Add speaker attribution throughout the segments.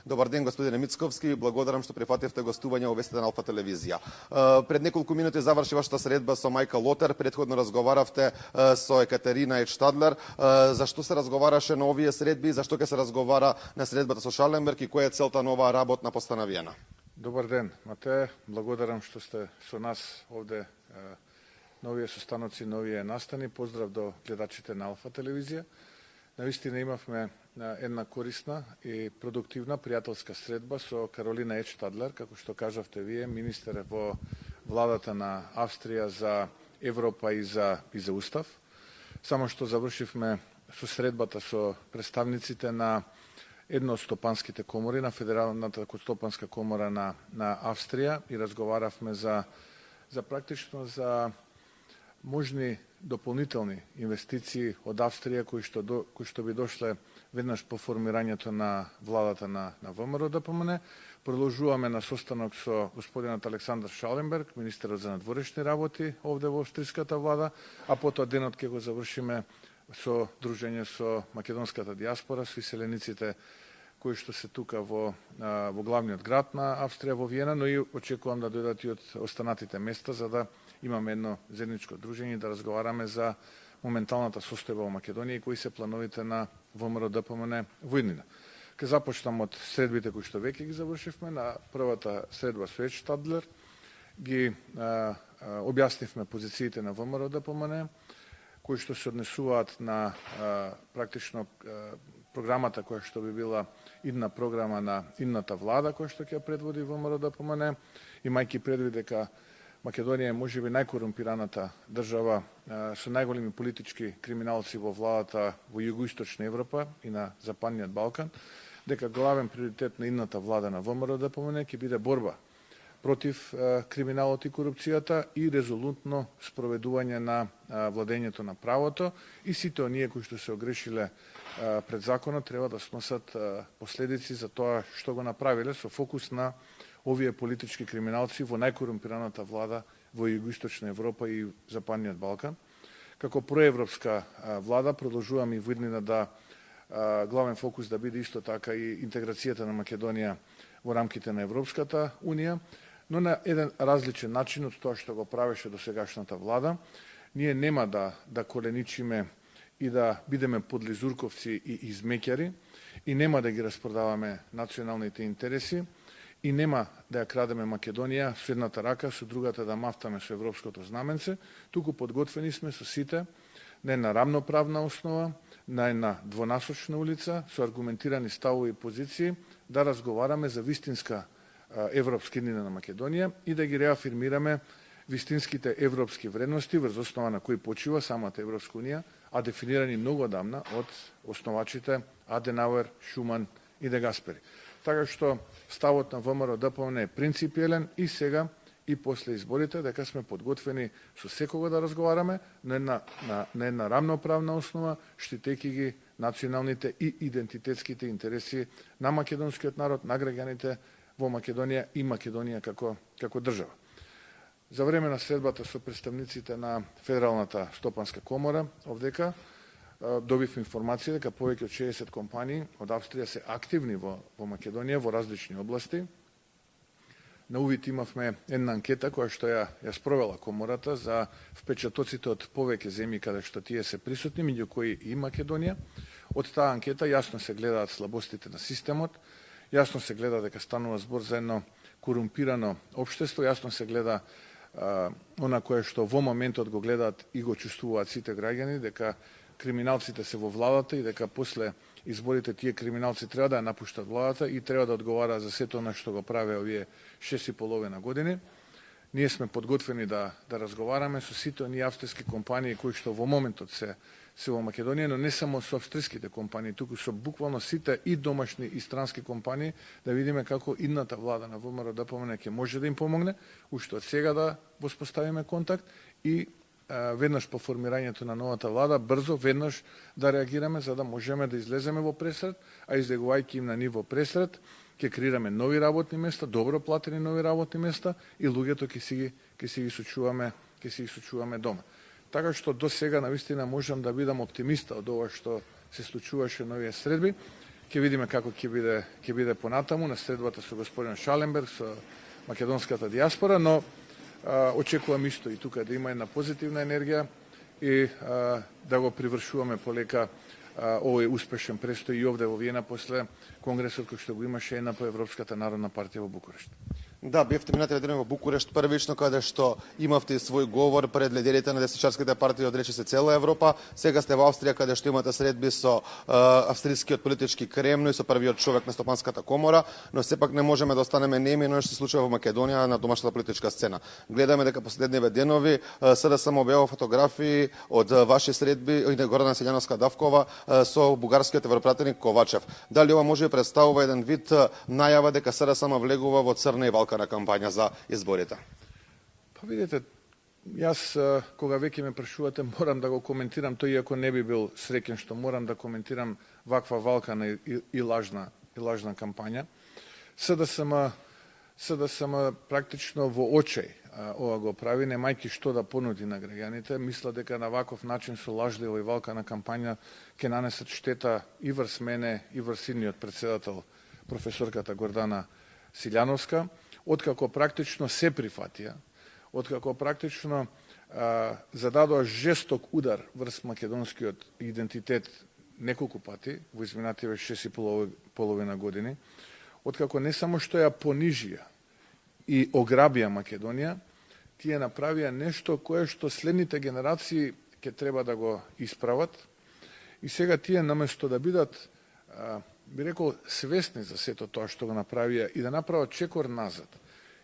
Speaker 1: Добар ден, господине Мицковски. Благодарам што прифативте гостување во вестите на Алфа телевизија. Пред неколку минути заврши вашата средба со мајка Лотер. Предходно разговаравте со Екатерина Штадлер. Зашто се разговараше на овие средби? Зашто ќе се разговара на средбата со Шаленберг и која е целта на оваа работна постановена?
Speaker 2: Добар ден, Матеј. Благодарам што сте со нас овде на овие состаноци, на овие настани. Поздрав до гледачите на Алфа телевизија. Навистина имавме една корисна и продуктивна пријателска средба со Каролина Штадлер, како што кажавте вие, министер во владата на Австрија за Европа и за Устав. Само што завршивме со средбата со представниците на една од стопанските комори, на Федералната стопанска комора на Австрија и разговаравме за практично можни дополнителни инвестиции од Австрија кои што би дошле веднаш по формирањето на владата на ВМРО ДПМН. Продолжуваме на состанок со господинот Александар Шаленберг, министерот за надворешни работи овде во австриската влада, а потоа денот ќе го завршиме со дружење со македонската диаспора, со иселениците кои што се тука во главниот град на Австрија во Виена, но и очекувам да дојдат и од останатите места за да имаме едно заедничко дружење и да разговараме за моменталната состојба во Македонија и кои се плановите на ВМРО ДПМН во иднина. Ке започнам од средбите кои што веќе ги завршивме. На првата средба со Штадлер ги објаснивме позициите на ВМРО ДПМН, кои што се однесуваат на практично програмата која што би била идна програма на идната влада која што ќе предводи ВМРО ДПМН, имајќи предвид дека Македонија е можеби најкорумпираната држава со најголеми политички криминалци во владата во југоисточна Европа и на Западниот Балкан, дека главен приоритет на идната влада на ВМРО ДПМН ќе биде борба против криминалот и корупцијата и резолутно спроведување на владењето на правото и сите оние кои што се огрешиле пред законот треба да сносат последици за тоа што го направиле со фокус на овие политички криминалци во најкорумпираната влада во југоисточна Европа и Западниот Балкан. Како проевропска влада продолжуваме и во иднина да главен фокус да биде исто така и интеграцијата на Македонија во рамките на Европската Унија, но на еден различен начин од тоа што го правеше досегашната влада. Ние нема да коленичиме и да бидеме подлизурковци и измеќари и нема да ги распродаваме националните интереси и нема да ја крадеме Македонија со едната рака, со другата да мафтаме со европското знаменце, туку подготвени сме со сите на една рамноправна основа, на една двонасочна улица, со аргументирани ставови и позиции, да разговараме за вистинска европска иднина на Македонија и да ги реафирмираме вистинските европски вредности врз основа на кои почива самата Европска унија, а дефинирани многу одамна од основачите Аденауер, Шуман и Де Гаспери. Така што ставот на ВМРО ДПМН е принципиелен и сега и после изборите дека сме подготвени со секого да разговараме на една рамноправна основа, штитејќи ги националните и идентитетските интереси на македонскиот народ, на граѓаните во Македонија и Македонија како држава. За време на средбата со представниците на Федералната стопанска комора овдека добив информација дека повеќе од 60 компании од Австрија се активни во Македонија во различни области. На увид имавме една анкета која што ја спровела комората за впечатоците од повеќе земји каде што тие се присутни, меѓу кои и Македонија. Од таа анкета јасно се гледаат слабостите на системот, јасно се гледа дека станува збор за едно корумпирано општество, јасно се гледа она кое што во моментот го гледаат и го чувствуваат сите граѓани, дека криминалците се во владата и дека после изборите тие криминалци треба да ја напуштат владата и треба да одговара за сето она што го праве овие 6,5 години. Ние сме подготвени да разговараме со сите оние австрийски компании кои што во моментот се во Македонија, но не само со австрийските компании, туку со буквално сите и домашни и странски компании, да видиме како идната влада на ВМРО ДПМН ќе може да им помогне, уште од сега да воспоставиме контакт и веднаш по формирањето на новата влада, брзо, веднаш да реагираме за да можеме да излеземе во пресред, а излегувајќи им на ниво пресред, ќе креираме нови работни места, добро платени нови работни места и луѓето ќе си ги сочуваме дома. Така што до сега навистина можам да бидам оптимиста од ова што се случуваше на овие средби ќе видиме како ќе биде понатаму на средбата со господин Шаленберг, со македонската диаспора, но очекувам исто и тука да има една позитивна енергија и да го привршуваме полека овој успешен престој и овде во Виена после конгресот кој што го имаше ЕНП Европската народна партија во Букурешт.
Speaker 1: Да, бевте минатиот ден во Букурешт првично, каде што имавте свој говор пред лидерите на десничарските партии од речиси цела Европа. Сега сте во Австрија, каде што имате средби со австрискиот политички Кремно и со првиот човек на Стопанската комора, но сепак не можеме да останеме неми на што се случува во Македонија на домашната политичка сцена. Гледаме дека последниве денови СДСМ објавува фотографии од ваши средби и Гордана Силјановска-Давкова со бугарскиот европратеник Ковачев. Дали ова може да представува еден вид најава дека СДСМ влегува во црна и на кампања за изборите?
Speaker 2: Па видите, јас кога веќе ме прашувате морам да го коментирам тој, иако не би бил среќен што морам да коментирам ваква валкана и лажна кампања. СДСМ практично во очај ова го прави, немајки што да понуди на граѓаните. Мисла дека на ваков начин со лажлива и валкана кампања ќе нанесат штета и врз мене и врз идниот председател професорката Гордана Силјановска, откако практично се прифатија, откако практично зададоа жесток удар врз македонскиот идентитет неколку пати во изминативе 6,5 години, откако не само што ја понижија и ограбија Македонија, тие направија нешто кое што следните генерации ќе треба да го исправат, и сега тие наместо да бидат би рекол свесни за сето тоа што го направија и да направат чекор назад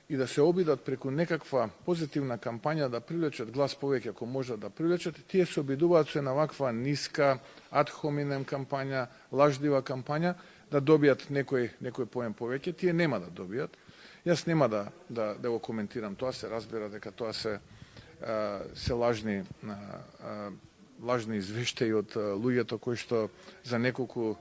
Speaker 2: и да се обидат преку некаква позитивна кампања да привлечат глас повеќе ако можат да привлечат, тие се обидуваат со една ваква ниска ад хоминем кампања, лажлива кампања да добијат некој поен повеќе. Тие нема да добијат. Јас нема да го коментирам тоа, се разбира дека тоа се лажни извештаи од луѓето кои што за неколку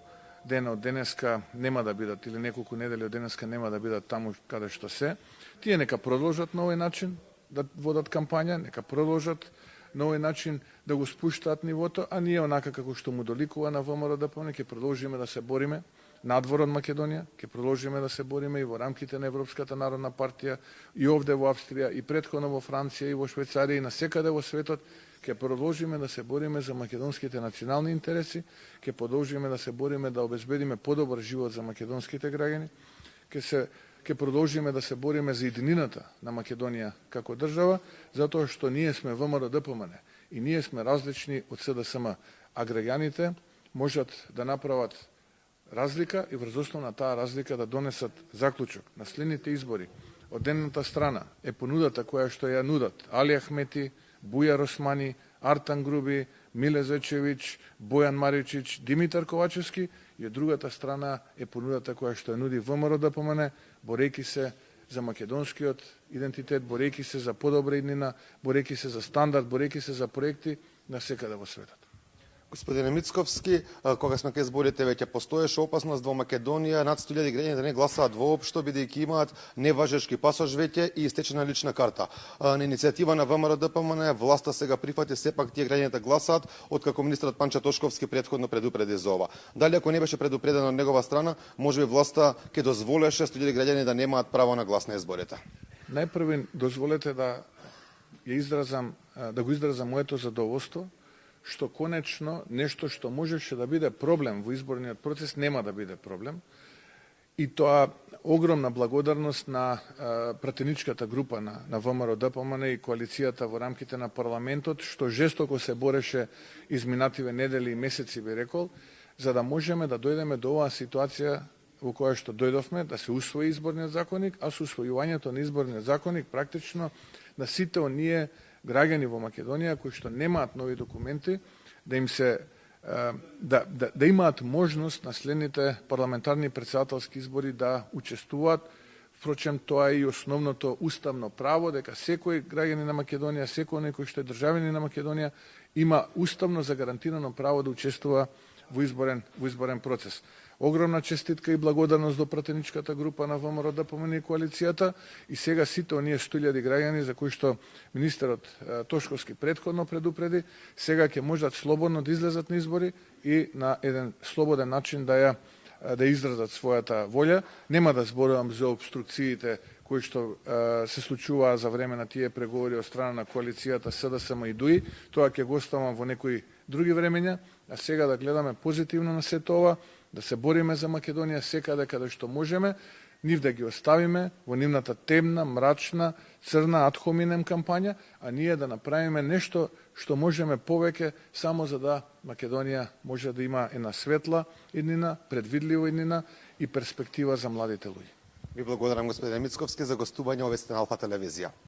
Speaker 2: дена од денеска нема да бидат, или неколку недели од денеска нема да бидат таму каде што се. Тие нека продолжат на овој начин да водат кампања, нека продолжат на овој начин да го спуштаат нивото, а ние онака како што му доликува на ВМРО-ДПМН ќе продолжиме да се бориме надвор од Македонија, ќе продолжиме да се бориме и во рамките на Европската народна партија, и овде во Австрија, и претходно во Франција, и во Швајцарија, и насекаде во светот. Ќе продолжиме да се бориме за македонските национални интереси, ќе продолжиме да се бориме да обезбедиме подобар живот за македонските граѓани, ќе продолжиме да се бориме за единината на Македонија како држава, затоа што ние сме ВМРО-ДПМН и ние сме различни од СДСМ, а граѓаните можат да направат разлика и врз основа на таа разлика да донесат заклучок на следните избори. Од едната страна е понудата која што ја нудат Али Ахмети, Бујар Османи, Артан Груби, Миле Зечевич, Бојан Маричич, Димитар Ковачевски, и од другата страна е понудата која што ја нуди ВМРО-ДПМН, борејќи се за македонскиот идентитет, борејќи се за подобра иднина, борејќи се за стандард, борејќи се за проекти навсекаде во светот.
Speaker 1: Господине Мицковски, кога сме кај зборите, веќе постоеше опасност во Македонија над 100.000 граѓани да не гласаат воопшто, бидејќи имаат неважечки пасош веќе и истечена лична карта. На иницијатива на ВМРО-ДПМН власта сега прифати сепак тие граѓани да гласаат, откако министерот Панча Тошковски претходно предупреди за ова. Дали ако не беше предупредено од негова страна, можеби власта ќе дозволеше 100.000 граѓани да немаат право на глас на изборите?
Speaker 2: Најпрви дозволете да го изразам моето задоволство што конечно нешто што можеше да биде проблем во изборниот процес нема да биде проблем. И тоа огромна благодарност на пратеничката група на ВМРО-ДПМН и коалицијата во рамките на парламентот, што жестоко се бореше изминативе недели и месеци, би рекол, за да можеме да дојдеме до оваа ситуација во која што дојдовме, да се усвои изборниот законник, а со усвојувањето на изборниот законник практично на сите оние граѓани во Македонија кои што немаат нови документи, да им се да имаат можност на следните парламентарни претседателски избори да учествуваат. Впрочем, тоа е и основното уставно право, дека секој граѓанин на Македонија, секој некој што е државјанин на Македонија, има уставно загарантирано право да учествува во изборен процес. Огромна честитка и благодарност до пратеничката група на ВМРО-ДПМН и коалицијата, и сега сите оние 100.000 граѓани за кои што министерот Тошковски претходно предупреди, сега ќе можат слободно да излезат на избори и на еден слободен начин да ја да изразат својата волја. Нема да зборувам за обструкциите кои што се случуваа за време на тие преговори од страна на коалицијата СДСМ и ДУИ. Тоа ќе го оставам во некои други времења, а сега да гледаме позитивно на сето ова, да се бориме за Македонија секаде каде што можеме, нив да ги оставиме во нивната темна, мрачна, црна ad hominem кампања, а ние да направиме нешто што можеме повеќе само за да Македонија може да има една светла иднина, предвидлива иднина и перспектива за младите луѓе.
Speaker 1: Ви благодарам, господин Мицковски, за гостување во вестите на Алфа телевизија.